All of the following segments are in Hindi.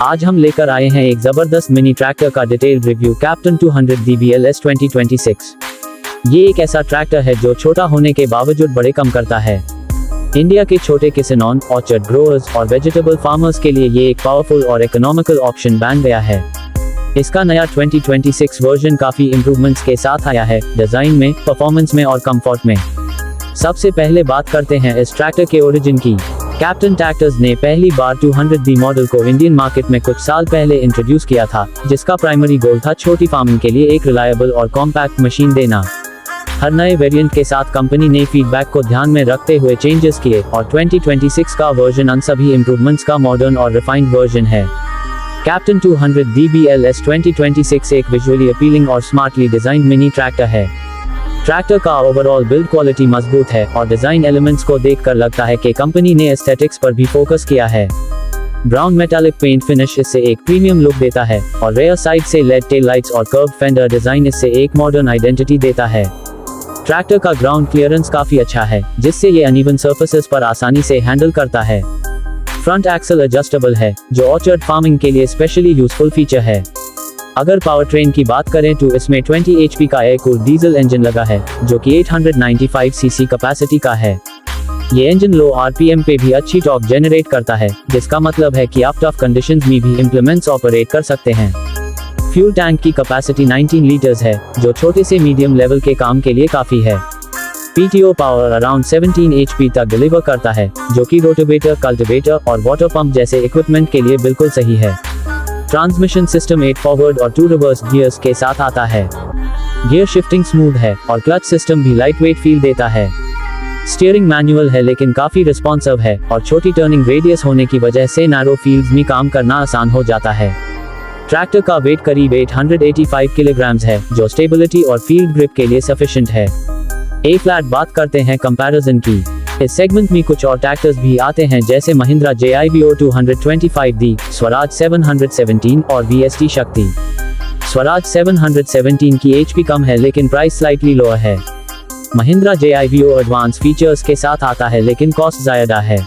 आज हम लेकर आए हैं एक जबरदस्त मिनी ट्रैक्टर का डिटेल्ड रिव्यू, कैप्टन 200 DBLS 2026। ये एक ऐसा ट्रैक्टर है जो छोटा होने के बावजूद बड़े काम करता है। इंडिया के छोटे किसानों, ऑर्चर्ड ग्रोअर्स और वेजिटेबल फार्मर्स के लिए ये एक पावरफुल और इकोनॉमिकल ऑप्शन बन गया है। इसका नया 2026 वर्जन काफी इंप्रूवमेंट्स के साथ आया है, डिजाइन में, परफॉर्मेंस में और कंफर्ट में। सबसे पहले बात करते हैं इस ट्रैक्टर के ओरिजिन की। कैप्टन ट्रैक्टर्स ने पहली बार 200D मॉडल को इंडियन मार्केट में कुछ साल पहले इंट्रोड्यूस किया था, जिसका प्राइमरी गोल था छोटी फार्मिंग के लिए एक रिलायबल और कॉम्पैक्ट मशीन देना। हर नए वेरिएंट के साथ कंपनी ने फीडबैक को ध्यान में रखते हुए चेंजेस किए और 2026 का वर्जन उन सभी इंप्रूवमेंट्स का मॉडर्न और रिफाइंड वर्जन है। कैप्टन 200 DBLS 2026 एक विजुअली अपीलिंग और स्मार्टली डिजाइंड मिनी ट्रैक्टर है। ट्रैक्टर का ओवरऑल बिल्ड क्वालिटी मजबूत है और डिजाइन एलिमेंट्स को देखकर लगता है कि कंपनी ने एस्थेटिक्स पर भी फोकस किया है। ब्राउन मेटालिक पेंट फिनिश इससे एक प्रीमियम लुक देता है और रेयर साइड से लेड टेल लाइट्स और कर्व फेंडर डिजाइन इससे एक मॉडर्न आइडेंटिटी देता है। ट्रैक्टर का ग्राउंड क्लियरेंस काफी अच्छा है, जिससे ये अनइवन सर्फेसेस पर आसानी से हैंडल करता है। फ्रंट एक्सल एडजस्टेबल है, जो ऑर्चर्ड फार्मिंग के लिए स्पेशली यूजफुल फीचर है। अगर पावर ट्रेन की बात करें तो इसमें 20 HP का एयर कूल्ड डीजल इंजन लगा है, जो कि 895 cc कैपेसिटी का है। ये इंजन लो RPM पे भी अच्छी टॉर्क जनरेट करता है, जिसका मतलब है कि आप टफ कंडीशंस में भी इम्प्लीमेंट्स ऑपरेट कर सकते हैं। फ्यूल टैंक की कैपेसिटी 19 लीटर्स है, जो छोटे से मीडियम लेवल के काम के लिए काफी है। PTO पावर अराउंड 17 HP तक डिलीवर करता है, जो कि रोटावेटर, कल्टीवेटर और वाटर पंप जैसे इक्विपमेंट के लिए बिल्कुल सही है। ट्रांसमिशन सिस्टम 8 फॉरवर्ड और 2 रिवर्स गियर्स के साथ आता है। गियर शिफ्टिंग स्मूथ है और क्लच सिस्टम भी लाइटवेट फील देता है। स्टीयरिंग मैनुअल है लेकिन काफी रिस्पॉन्सिव है और छोटी टर्निंग रेडियस होने की वजह से नैरो फील्ड्स में काम करना आसान हो जाता है। ट्रैक्टर का वेट करीब 885 किलोग्राम्स है, जो स्टेबिलिटी और फील्ड ग्रिप के लिए सफिशिएंट है। ए फ्लैट बात करते हैं कंपैरिजन की। इस सेगमेंट में कुछ और ट्रैक्टर्स भी आते हैं, जैसे महिंद्रा JIVO 225D, स्वराज 717 और VST शक्ति। स्वराज 717 की HP कम है लेकिन प्राइस स्लाइटली लोअर है। महिंद्रा JIVO एडवांस फीचर्स के साथ आता है लेकिन कॉस्ट ज्यादा है।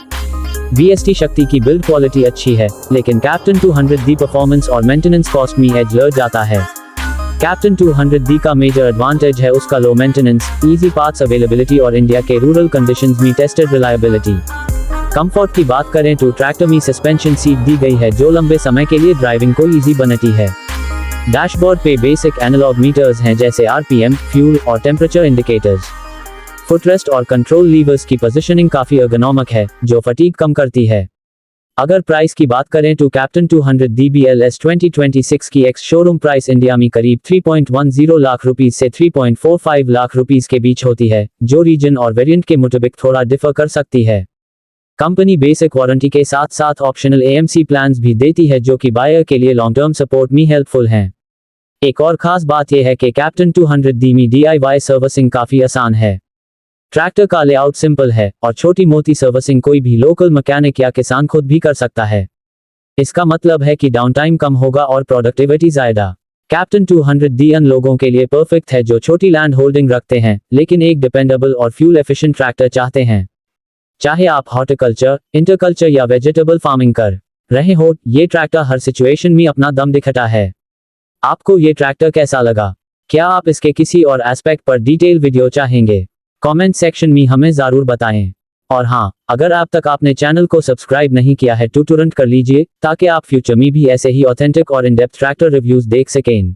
VST शक्ति की बिल्ड क्वालिटी अच्छी है, लेकिन कैप्टन 200D परफॉर्मेंस और मेंटेनेंस कॉस्ट में एज लड़ जाता है। कैप्टन 200D का मेजर एडवांटेज है उसका low maintenance, easy parts availability और इंडिया के रूरल कंडीशंस में टेस्टेड रिलायबिलिटी। कंफर्ट की बात करें तो ट्रैक्टर में सस्पेंशन सीट दी गई है, जो लंबे समय के लिए ड्राइविंग को इजी बनाती है। डैशबोर्ड पे बेसिक एनालॉग मीटर्स हैं, जैसे RPM, फ्यूल और टेम्परेचर इंडिकेटर्स। फुटरेस्ट और कंट्रोल लीवर्स की पोजीशनिंग काफी एर्गोनॉमिक है, जो फटीग कम करती है। अगर प्राइस की बात करें तो कैप्टन 200 DBLS 2026 की एक्स शोरूम प्राइस इंडिया में करीब 3.10 लाख रुपीस से 3.45 लाख रुपीस के बीच होती है, जो रीजन और वेरिएंट के मुताबिक थोड़ा डिफर कर सकती है। कंपनी बेसिक वारंटी के साथ साथ ऑप्शनल AMC प्लान्स भी देती है, जो कि बायर के लिए लॉन्ग टर्म सपोर्ट में हेल्पफुल हैं। एक और खास बात यह है कि कैप्टन 200D में DIY सर्विसिंग काफी आसान है। ट्रैक्टर का लेआउट सिंपल है और छोटी मोटी सर्विसिंग कोई भी लोकल मैकेनिक या किसान खुद भी कर सकता है। इसका मतलब है कि डाउन टाइम कम होगा और प्रोडक्टिविटी ज्यादा। कैप्टन 200D उन लोगों के लिए परफेक्ट है जो छोटी लैंड होल्डिंग रखते हैं लेकिन एक डिपेंडेबल और फ्यूल एफिशिएंट ट्रैक्टर चाहते हैं। चाहे आप हॉर्टिकल्चर, इंटरकल्चर या वेजिटेबल फार्मिंग कर रहे हो, ये ट्रैक्टर हर सिचुएशन में अपना दम दिखाता है। आपको ये ट्रैक्टर कैसा लगा? क्या आप इसके किसी और एस्पेक्ट पर डिटेल वीडियो चाहेंगे? कमेंट सेक्शन में हमें जरूर बताएं। और हाँ, अगर आप तक आपने चैनल को सब्सक्राइब नहीं किया है तो तुरंत कर लीजिए, ताकि आप फ्यूचर में भी ऐसे ही ऑथेंटिक और इन डेप्थ ट्रैक्टर रिव्यूज देख सकें।